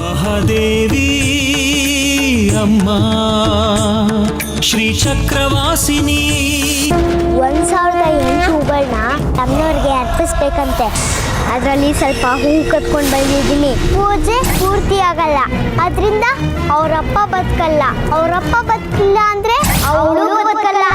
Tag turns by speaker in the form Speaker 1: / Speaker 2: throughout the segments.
Speaker 1: ಮಹಾದೇವಿ ಅಮ್ಮ ಶ್ರೀ ಚಕ್ರವಾಸಿನಿ
Speaker 2: 1008 ಹೂಗಳನ್ನ ತಮ್ಮನವ್ರಿಗೆ ಅರ್ಪಿಸ್ಬೇಕಂತೆ. ಅದರಲ್ಲಿ ಸ್ವಲ್ಪ ಹೂ ಕತ್ಕೊಂಡು ಬಂದಿದ್ದೀನಿ. ಪೂಜೆ ಪೂರ್ತಿ ಆಗಲ್ಲ, ಅದರಿಂದ ಅವರಪ್ಪ ಬದುಕಲ್ಲ. ಅವರಪ್ಪ ಬದುಕಿಲ್ಲ ಅಂದ್ರೆ ಅವಳು ಬದುಕಲ್ಲ.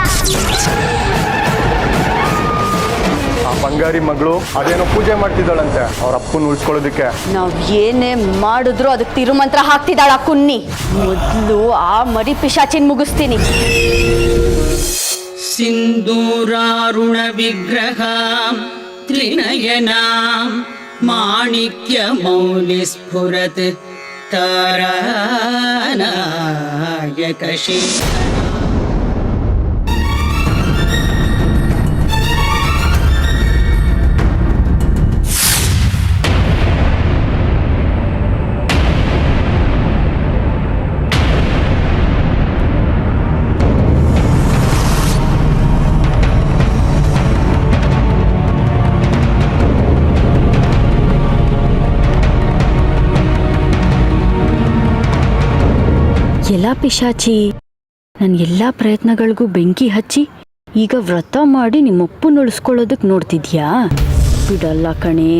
Speaker 3: ಆ ಬಂಗಾರಿ ಮಗಳು ಅದೇನೋ ಪೂಜೆ ಮಾಡ್ತಿದ್ದಾಳಂತೆ ಅವ್ರ ಅಪ್ಪನ ಉಳಿಸ್ಕೊಳ್ಳೋದಕ್ಕೆ.
Speaker 4: ನಾವ್ ಏನೇ ಮಾಡಿದ್ರು ಅದಕ್ಕೆ ತಿರುಮಂತ್ರ ಹಾಕ್ತಿದ್ದಾಳ ಕುನ್ನಿ. ಮೊದಲು ಆ ಮರಿ ಪಿಶಾಚಿನ್ ಮುಗಿಸ್ತೀನಿ.
Speaker 5: ಸಿಂಧೂರಾರುಣ ವಿಗ್ರಹ ತ್ರಿನಯನ ಮಾಣಿಕ್ಯ ಮೌಲಿ ಸ್ಫುರತ್ ತಾರಾನಾಯಕ ಶಿಖರ.
Speaker 4: ಎಲ್ಲ ಪಿಶಾಚಿ, ನನ್ನ ಎಲ್ಲ ಪ್ರಯತ್ನಗಳಿಗೂ ಬೆಂಕಿ ಹಚ್ಚಿ ಈಗ ವ್ರತ ಮಾಡಿ ನಿಮ್ಮಪ್ಪನ ಉಳಿಸ್ಕೊಳ್ಳೋದಕ್ಕೆ ನೋಡ್ತಿದ್ಯಾ? ಬಿಡಲ್ಲ ಕಣೆ,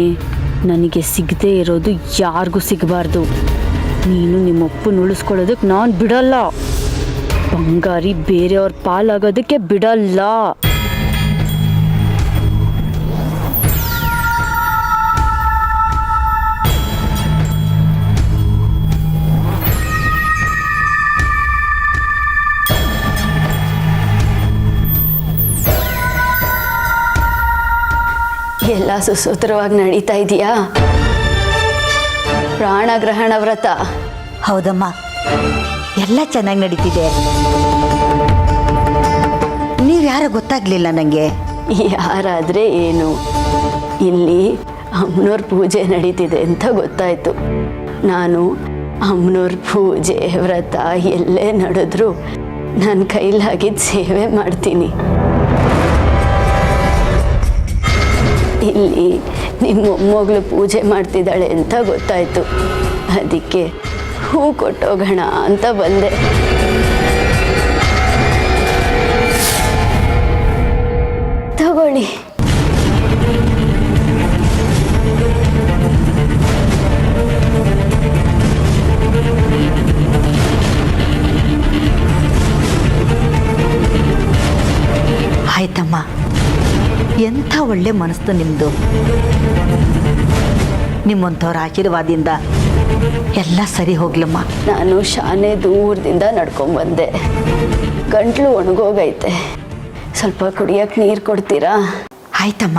Speaker 4: ನನಗೆ ಸಿಗದೆ ಇರೋದು ಯಾರಿಗೂ ಸಿಗಬಾರ್ದು. ನೀನು ನಿಮ್ಮಪ್ಪನ ಉಳಿಸ್ಕೊಳ್ಳೋದಕ್ಕೆ ನಾನು ಬಿಡಲ್ಲ. ಬಂಗಾರಿ ಬೇರೆಯವ್ರ ಪಾಲಾಗೋದಕ್ಕೆ ಬಿಡಲ್ಲ. ಎಲ್ಲ ಸುಸೂತ್ರವಾಗಿ ನಡೀತಾ ಇದೆಯಾ? ಪ್ರಾಣಗ್ರಹಣ ವ್ರತ?
Speaker 6: ಹೌದಮ್ಮ, ಎಲ್ಲ ಚೆನ್ನಾಗಿ ನಡೀತಿದೆ. ನೀವ್ಯಾರ ಗೊತ್ತಾಗ್ಲಿಲ್ಲ ನನಗೆ?
Speaker 4: ಯಾರಾದರೆ ಏನು, ಇಲ್ಲಿ ಅಮ್ಮನವ್ರ ಪೂಜೆ ನಡೀತಿದೆ ಅಂತ ಗೊತ್ತಾಯ್ತು. ನಾನು ಅಮ್ಮನವ್ರ ಪೂಜೆ ವ್ರತ ಎಲ್ಲೇ ನಡೆದ್ರೂ ನನ್ನ ಕೈಲಾಗಿದ್ದ ಸೇವೆ ಮಾಡ್ತೀನಿ. ಇಲ್ಲಿ ನಿಮ್ಮ ಮೊಮ್ಮಗಳು ಪೂಜೆ ಮಾಡ್ತಿದ್ದಾಳೆ ಅಂತ ಗೊತ್ತಾಯ್ತು. ಅದಕ್ಕೆ ಹೂ ಕೊಟ್ಟೋಗೋಣ ಅಂತ ಬಂದೆ. ತಗೊಳ್ಳಿ.
Speaker 6: ಆಯ್ತಮ್ಮ, ಎಂಥ ಒಳ್ಳೆ ಮನಸ್ಸು ನಿಮ್ಮದು. ನಿಮ್ಮಂಥವ್ರ ಆಶೀರ್ವಾದದಿಂದ ಎಲ್ಲ ಸರಿ ಹೋಗ್ಲಮ್ಮ.
Speaker 4: ನಾನು ಶಾನೆ ದೂರದಿಂದ ನಡ್ಕೊಂಡ್ಬಂದೆ. ಗಂಟ್ಲು ಒಣಗೋಗೈತೆ, ಸ್ವಲ್ಪ ಕುಡಿಯೋಕೆ ನೀರು ಕೊಡ್ತೀರಾ?
Speaker 6: ಆಯ್ತಮ್ಮ.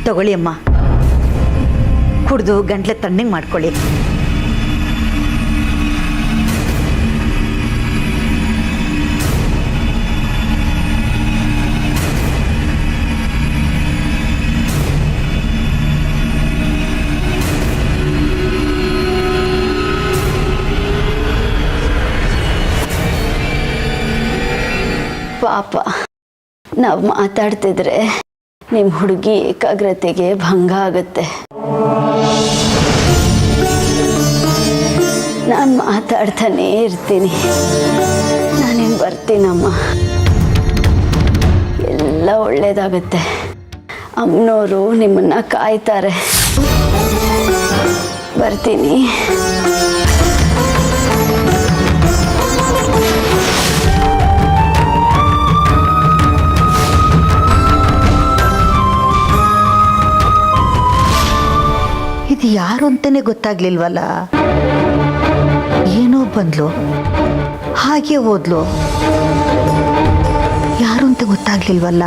Speaker 6: ತಗೊಳ್ಳಿ ಅಮ್ಮ, ಕುಡಿದು ಗಂಟ್ಲೆ ತಣ್ಣಗೆ ಮಾಡ್ಕೊಳ್ಳಿ.
Speaker 4: ಪಾಪ, ನಾವು ಮಾತಾಡ್ತಿದ್ರೆ ನಿಮ್ಮ ಹುಡುಗಿ ಏಕಾಗ್ರತೆಗೆ ಭಂಗ ಆಗುತ್ತೆ. ನಾನು ಮಾತಾಡ್ತಾನೇ ಇರ್ತೀನಿ. ನಾನೇನು ಬರ್ತೀನಮ್ಮ, ಎಲ್ಲ ಒಳ್ಳೇದಾಗತ್ತೆ. ಅಮ್ಮನವರು ನಿಮ್ಮನ್ನ ಕಾಯ್ತಾರೆ. ಬರ್ತೀನಿ.
Speaker 6: ಇದು ಯಾರು ಅಂತಾನೆ ಗೊತ್ತಾಗ್ಲಿಲ್ವಲ್ಲ. ಏನೋ ಬಂದ್ಲು, ಹಾಗೆ ಹೋದ್ಲು, ಯಾರು ಅಂತ ಗೊತ್ತಾಗ್ಲಿಲ್ವಲ್ಲ.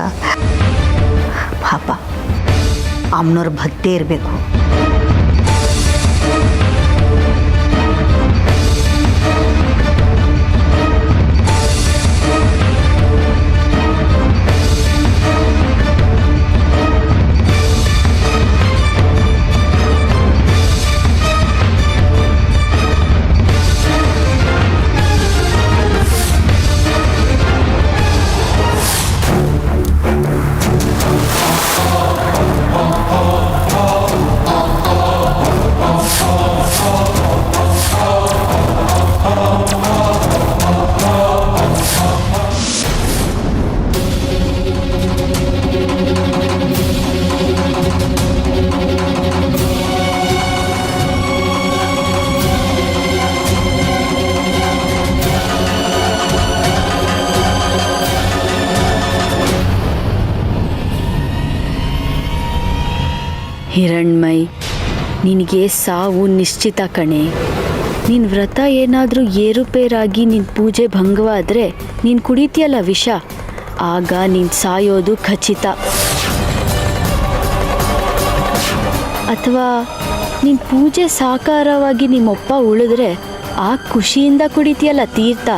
Speaker 6: ಪಾಪ, ಅಮ್ಮನವ್ರ ಭಕ್ತಿ ಇರಬೇಕು.
Speaker 4: ಹಿರಣ್ಮಯ್, ನಿನಗೆ ಸಾವು ನಿಶ್ಚಿತ ಕಣೆ. ನಿನ್ನ ವ್ರತ ಏನಾದರೂ ಏರುಪೇರಾಗಿ ನಿನ್ನ ಪೂಜೆ ಭಂಗವಾದರೆ ನೀನು ಕುಡಿತೀಯಲ್ಲ ವಿಷ, ಆಗ ನೀನು ಸಾಯೋದು ಖಚಿತ. ಅಥವಾ ನಿನ್ನ ಪೂಜೆ ಸಾಕಾರವಾಗಿ ನಿಮ್ಮಪ್ಪ ಉಳಿದ್ರೆ ಆ ಖುಷಿಯಿಂದ ಕುಡಿತೀಯಲ್ಲ ತೀರ್ಥ,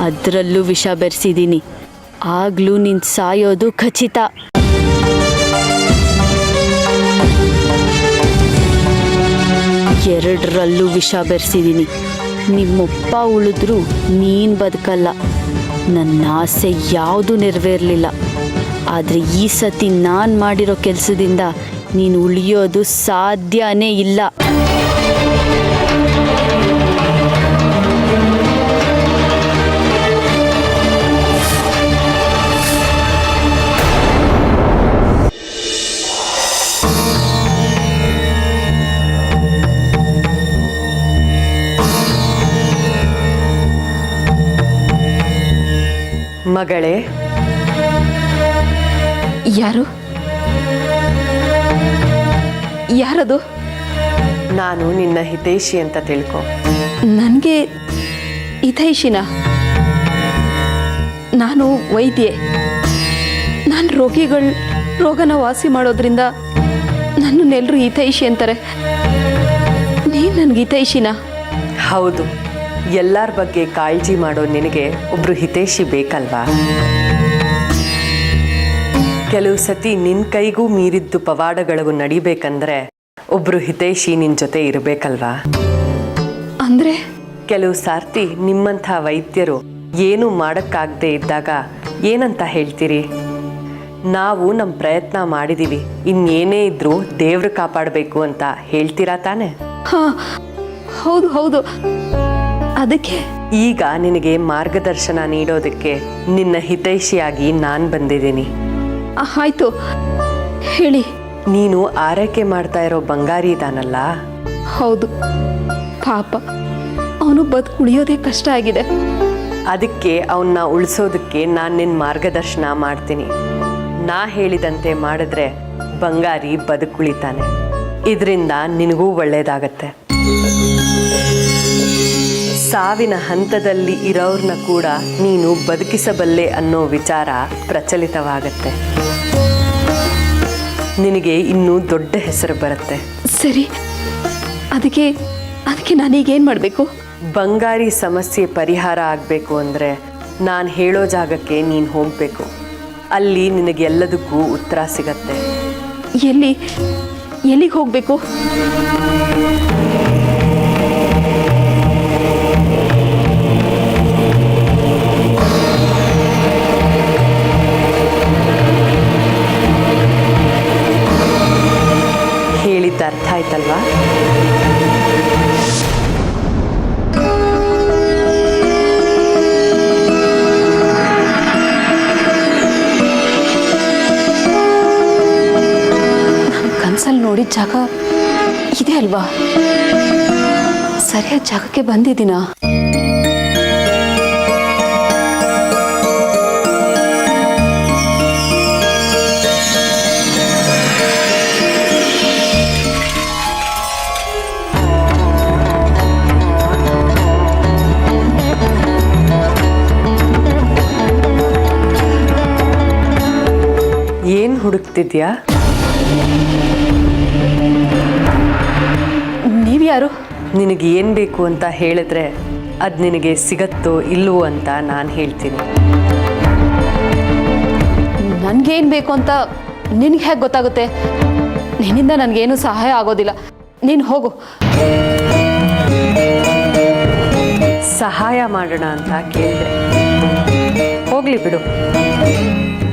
Speaker 4: ಅದರಲ್ಲೂ ವಿಷ ಬೆರೆಸಿದ್ದೀನಿ. ಆಗಲೂ ನೀನು ಸಾಯೋದು ಖಚಿತ. ಎರಡರಲ್ಲೂ ವಿಷ ಬೆರೆಸಿದ್ದೀನಿ. ನಿಮ್ಮಪ್ಪ ಉಳಿದ್ರೂ ನೀನು ಬದುಕಲ್ಲ. ನನ್ನ ಆಸೆ ಯಾವುದೂ ನೆರವೇರಲಿಲ್ಲ. ಆದರೆ ಈ ಸತಿ ನಾನು ಮಾಡಿರೋ ಕೆಲಸದಿಂದ ನೀನು ಉಳಿಯೋದು ಸಾಧ್ಯನೇ ಇಲ್ಲ.
Speaker 7: ಮಗಳೇ,
Speaker 8: ಯಾರು? ಯಾರದು?
Speaker 7: ನಾನು ನಿನ್ನ ಹಿತೈಷಿ ಅಂತ ತಿಳ್ಕೊ.
Speaker 8: ನನಗೆ ಹಿತೈಷಿನ? ನಾನು ವೈದ್ಯೆ. ನಾನು ರೋಗನ ವಾಸಿ ಮಾಡೋದ್ರಿಂದ ನನ್ನನ್ನೆಲ್ಲರೂ ಹಿತೈಷಿ ಅಂತಾರೆ. ನೀನು ನನಗೆ ಹಿತೈಷಿನ?
Speaker 7: ಹೌದು. ಎಲ್ಲರ ಬಗ್ಗೆ ಕಾಳಜಿ ಮಾಡೋ ನಿನಗೆ ಒಬ್ರು ಹಿತೈಷಿ ಬೇಕಲ್ವಾ? ಕೆಲವು ಸತಿ ನಿನ್ನ ಕೈಗೂ ಮೀರಿದ್ದು ಪವಾಡಗಳಿಗೂ ನಡಿಬೇಕಂದ್ರೆ ಒಬ್ರು ಹಿತೈಷಿ ನಿನ್ನ ಜೊತೆ ಇರಬೇಕಲ್ವಾ?
Speaker 8: ಅಂದರೆ
Speaker 7: ಕೆಲವು ಸಾರ್ತಿ ನಿಮ್ಮಂಥ ವೈದ್ಯರು ಏನೂ ಮಾಡೋಕ್ಕಾಗದೆ ಇದ್ದಾಗ ಏನಂತ ಹೇಳ್ತೀರಿ? ನಾವು ನಮ್ಮ ಪ್ರಯತ್ನ ಮಾಡಿದ್ದೀವಿ, ಇನ್ನೇನೇ ಇದ್ರೂ ದೇವ್ರು ಕಾಪಾಡಬೇಕು ಅಂತ ಹೇಳ್ತೀರಾ ತಾನೆ?
Speaker 8: ಹಾಂ, ಹೌದು ಹೌದು. ಅದಕ್ಕೆ
Speaker 7: ಈಗ ನಿನಗೆ ಮಾರ್ಗದರ್ಶನ ನೀಡೋದಕ್ಕೆ ನಿನ್ನ ಹಿತೈಷಿಯಾಗಿ ನಾನು ಬಂದಿದ್ದೀನಿ.
Speaker 8: ಆಯ್ತು, ಹೇಳಿ.
Speaker 7: ನೀನು ಆರೈಕೆ ಮಾಡ್ತಾ ಇರೋ ಬಂಗಾರಿ ಇದಾನಲ್ಲ?
Speaker 8: ಹೌದು. ಪಾಪ, ಅವನು ಉಳಿಯೋದೇ ಕಷ್ಟ ಆಗಿದೆ.
Speaker 7: ಅದಕ್ಕೆ ಅವನ್ನ ಉಳಿಸೋದಕ್ಕೆ ನಾನು ನಿನ್ನ ಮಾರ್ಗದರ್ಶನ ಮಾಡ್ತೀನಿ. ನಾ ಹೇಳಿದಂತೆ ಮಾಡಿದ್ರೆ ಬಂಗಾರಿ ಬದುಕುಳಿತಾನೆ. ಇದರಿಂದ ನಿನಗೂ ಒಳ್ಳೆಯದಾಗತ್ತೆ. ಸಾವಿನ ಹಂತದಲ್ಲಿ ಇರೋರ್ನ ಕೂಡ ನೀನು ಬದುಕಿಸಬಲ್ಲೆ ಅನ್ನೋ ವಿಚಾರ ಪ್ರಚಲಿತವಾಗತ್ತೆ. ನಿನಗೆ ಇನ್ನೂ ದೊಡ್ಡ ಹೆಸರು ಬರುತ್ತೆ.
Speaker 8: ಸರಿ, ಅದಕ್ಕೆ ನಾನೀಗೇನು ಮಾಡಬೇಕು?
Speaker 7: ಬಂಗಾರಿ ಸಮಸ್ಯೆ ಪರಿಹಾರ ಆಗಬೇಕು ಅಂದರೆ ನಾನು ಹೇಳೋ ಜಾಗಕ್ಕೆ ನೀನು ಹೋಗಬೇಕು. ಅಲ್ಲಿ ನಿನಗೆಲ್ಲದಕ್ಕೂ ಉತ್ತರ ಸಿಗತ್ತೆ.
Speaker 8: ಎಲ್ಲಿಗೆ ಹೋಗಬೇಕು?
Speaker 7: ಹೇಳಿದ್ದ ಅರ್ಥ ಆಯ್ತಲ್ವಾ?
Speaker 8: ಕನಸಲ್ಲಿ ನೋಡಿದ ಜಾಗ ಇದೆ ಅಲ್ವಾ? ಸರಿಯಾದ ಜಾಗಕ್ಕೆ ಬಂದಿದ್ದೀನಾ?
Speaker 7: ಏನು ಹುಡುಕ್ತಿದ್ಯಾ?
Speaker 8: ನೀವ್ಯಾರು?
Speaker 7: ನಿನಗೆ ಏನು ಬೇಕು ಅಂತ ಹೇಳಿದ್ರೆ ಅದು ನಿನಗೆ ಸಿಗತ್ತೋ ಇಲ್ಲವೋ ಅಂತ ನಾನು ಹೇಳ್ತೀನಿ.
Speaker 8: ನನಗೇನು ಬೇಕು ಅಂತ ನಿನಗೆ ಹೇಗೆ ಗೊತ್ತಾಗುತ್ತೆ? ನಿನ್ನಿಂದ ನನಗೇನು ಸಹಾಯ ಆಗೋದಿಲ್ಲ. ನೀನು ಹೋಗು.
Speaker 7: ಸಹಾಯ ಮಾಡೋಣ ಅಂತ ಕೇಳಿದೆ. ಹೋಗ್ಲಿ ಬಿಡು.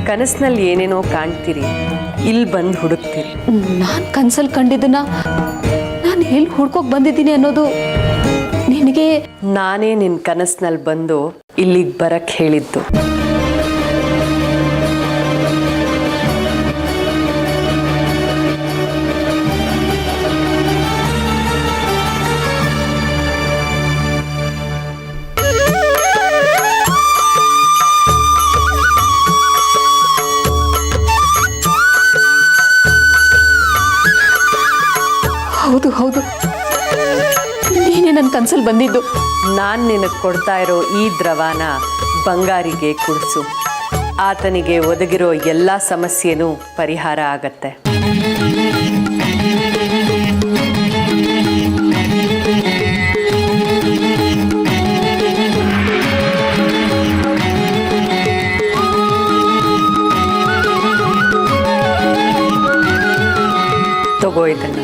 Speaker 7: ಕನಸಿನಲ್ಲಿ ಏನೇನೋ ಕಾಣ್ತೀರಿ, ಇಲ್ಲಿ ಬಂದು ಹುಡುಕ್ತೀರಿ.
Speaker 8: ನಾನು ಕನಸಲ್ಲಿ ಕಂಡಿದ್ದನ್ನ ನಾನು ಎಲ್ಲಿ ಹುಡ್ಕೋಕೆ ಬಂದಿದ್ದೀನಿ ಅನ್ನೋದು ನಿನಗೆ?
Speaker 7: ನಾನೇ ನಿನ್ನ ಕನಸಿನಲ್ಲಿ ಬಂದು ಇಲ್ಲಿಗೆ ಬರಕ್ಕೆ ಹೇಳಿದ್ದು.
Speaker 8: ಹೌದು, ನೀನೇ ನನ್ನ ಕನಸಲ್ಲಿ ಬಂದಿದ್ದು.
Speaker 7: ನಾನು ನಿನಗೆ ಕೊಡ್ತಾ ಇರೋ ಈ ದ್ರವನ ಬಂಗಾರಿಗೆ ಕುಡಿಸು. ಆತನಿಗೆ ಒದಗಿರೋ ಎಲ್ಲ ಸಮಸ್ಯೆನೂ ಪರಿಹಾರ ಆಗತ್ತೆ. ತಗೋ ಇದನ್ನ.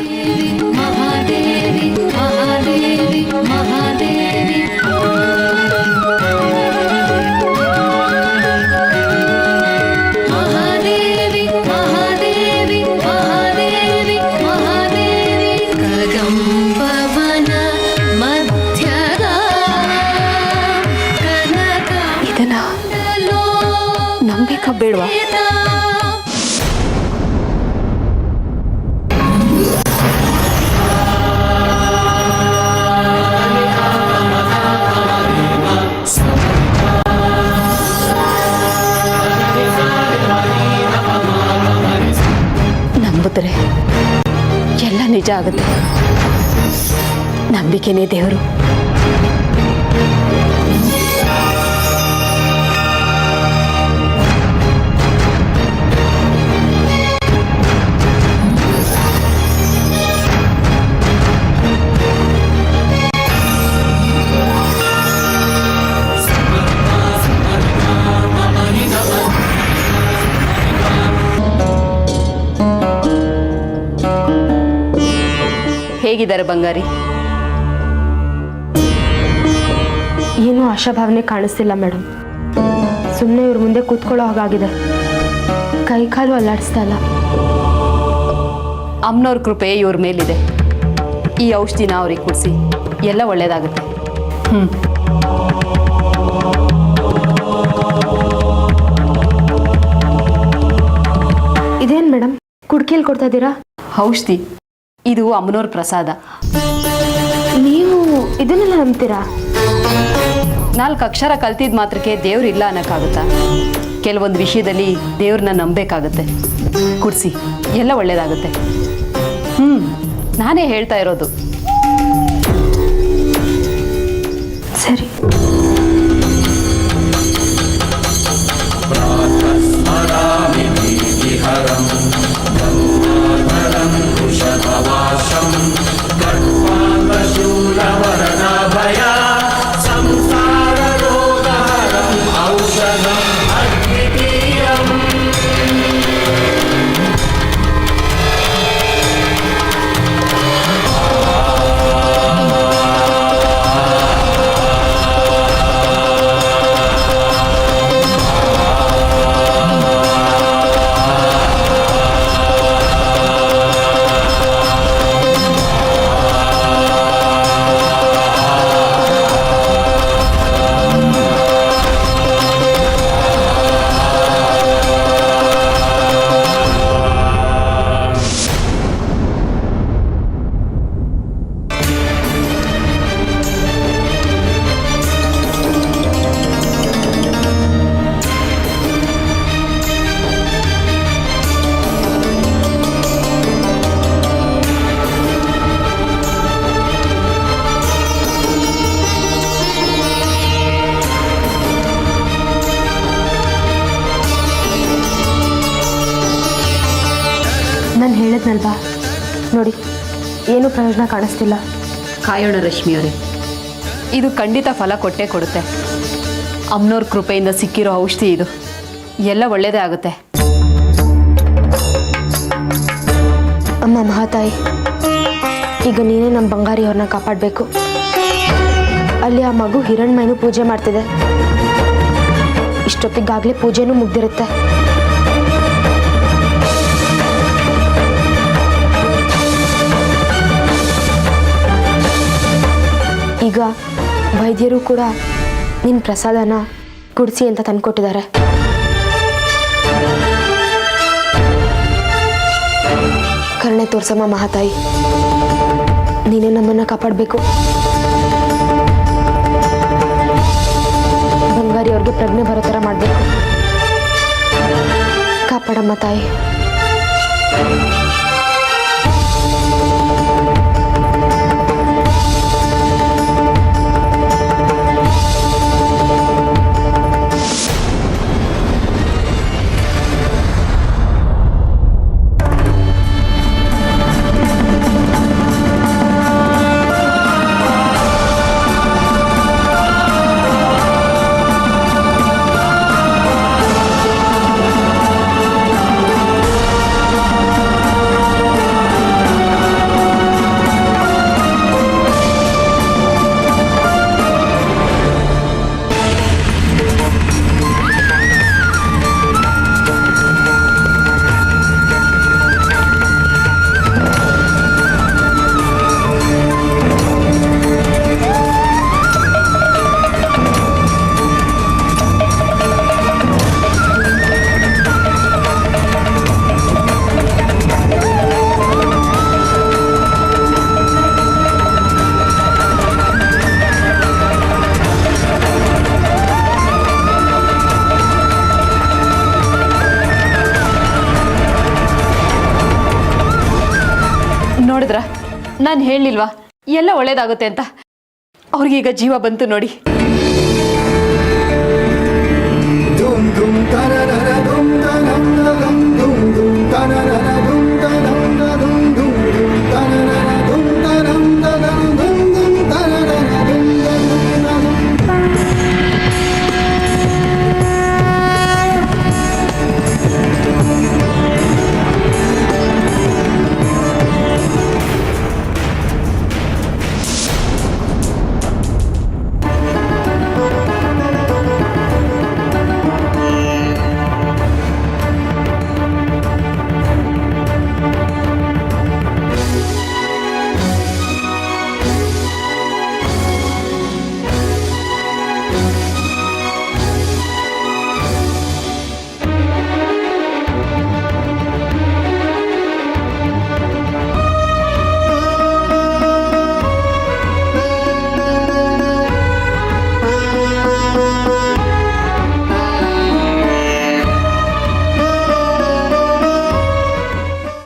Speaker 8: ಇದನ್ನ ನಂಬೇಕಾ ಬೇಡವಾ? ನಂಬಿದ್ರೆ ಎಲ್ಲ ನಿಜ ಆಗುತ್ತೆ. ನಂಬಿಕೆನೇ ದೇವರು. ಹೇಗಿದ್ದಾರೆ ಬಂಗಾರಿ?
Speaker 9: ಏನೂ ಆಶಾಭಾವನೆ ಕಾಣಿಸ್ತಿಲ್ಲ ಮೇಡಮ್. ಸುಮ್ಮನೆ ಇವ್ರ ಮುಂದೆ ಕೂತ್ಕೊಳ್ಳೋ ಹಾಗಾಗಿದೆ. ಕೈ ಕಾಲು ಅಲ್ಲಾಡಿಸ್ತಾ ಇಲ್ಲ.
Speaker 8: ಅಮ್ಮನವ್ರ ಕೃಪೆ ಇವ್ರ ಮೇಲಿದೆ. ಈ ಔಷಧಿನ ಅವ್ರಿಗೆ ಕುಡಿಸಿ, ಎಲ್ಲ ಒಳ್ಳೇದಾಗುತ್ತೆ.
Speaker 9: ಇದೇನು ಮೇಡಮ್ ಕುಡ್ಕೆಯಲ್ಲಿ ಕೊಡ್ತಾ ಇದ್ದೀರಾ?
Speaker 8: ಔಷಧಿ ಇದು ಅಮ್ಮನವ್ರ ಪ್ರಸಾದ.
Speaker 9: ನೀವು ಇದನ್ನೆಲ್ಲ ನಂಬ್ತೀರಾ?
Speaker 8: 4 ಅಕ್ಷರ ಕಲ್ತಿದ್ ಮಾತ್ರಕ್ಕೆ ದೇವ್ರು ಇಲ್ಲ ಅನ್ನೋಕ್ಕಾಗುತ್ತಾ? ಕೆಲವೊಂದು ವಿಷಯದಲ್ಲಿ ದೇವ್ರನ್ನ ನಂಬೇಕಾಗುತ್ತೆ. ಕುಡಿಸಿ, ಎಲ್ಲ ಒಳ್ಳೇದಾಗುತ್ತೆ. ನಾನೇ ಹೇಳ್ತಾ ಇರೋದು.
Speaker 9: ಸರಿ.
Speaker 1: ಪ್ರಾತಃ ಸ್ಮರಾಮಿ
Speaker 9: ಹೇಳಿದ್ನಲ್ವಾ ನೋಡಿ, ಏನೂ ಪ್ರಯೋಜನ ಕಾಣಿಸ್ತಿಲ್ಲ.
Speaker 8: ಕಾಯೋಣ ರಶ್ಮಿಯವರೇ, ಇದು ಖಂಡಿತ ಫಲ ಕೊಟ್ಟೇ ಕೊಡುತ್ತೆ. ಅಮ್ಮನವ್ರ ಕೃಪೆಯಿಂದ ಸಿಕ್ಕಿರೋ ಔಷಧಿ ಇದು, ಎಲ್ಲ ಒಳ್ಳೆಯದೇ ಆಗುತ್ತೆ.
Speaker 9: ಅಮ್ಮ ಮಹಾತಾಯಿ, ಈಗ ನೀನೇ ನಮ್ಮ ಬಂಗಾರಿ ಅವ್ರನ್ನ ಕಾಪಾಡಬೇಕು. ಅಲ್ಲಿ ಆ ಮಗು ಹಿರಣ್ಮಯ್ಯನೂ ಪೂಜೆ ಮಾಡ್ತಿದೆ. ಇಷ್ಟೊತ್ತಿಗಾಗಲೇ ಪೂಜೆನೂ ಮುಗ್ದಿರುತ್ತೆ. ಈಗ ವೈದ್ಯರು ಕೂಡ ನಿನ್ನ ಪ್ರಸಾದನ ಕುಡಿಸಿ ಅಂತ ತಂದುಕೊಟ್ಟಿದ್ದಾರೆ. ಕರುಣೆ ತೋರ್ಸಮ್ಮ ಮಹಾತಾಯಿ, ನೀನೇ ನಮ್ಮನ್ನು ಕಾಪಾಡಬೇಕು. ಬಂಗಾರಿ ಅವ್ರಿಗೆ ಪ್ರಜ್ಞೆ ಬರೋ ಥರ ಮಾಡಬೇಕು. ಕಾಪಾಡಮ್ಮ ತಾಯಿ.
Speaker 8: ನೋಡಿದ್ರ, ನಾನು ಹೇಳಲಿಲ್ವಾ ಎಲ್ಲ ಒಳ್ಳೇದಾಗುತ್ತೆ ಅಂತ? ಅವ್ರಿಗೀಗ ಜೀವ ಬಂತು ನೋಡಿ.
Speaker 10: dum dum da da da dum da dum da dum dum dum da da da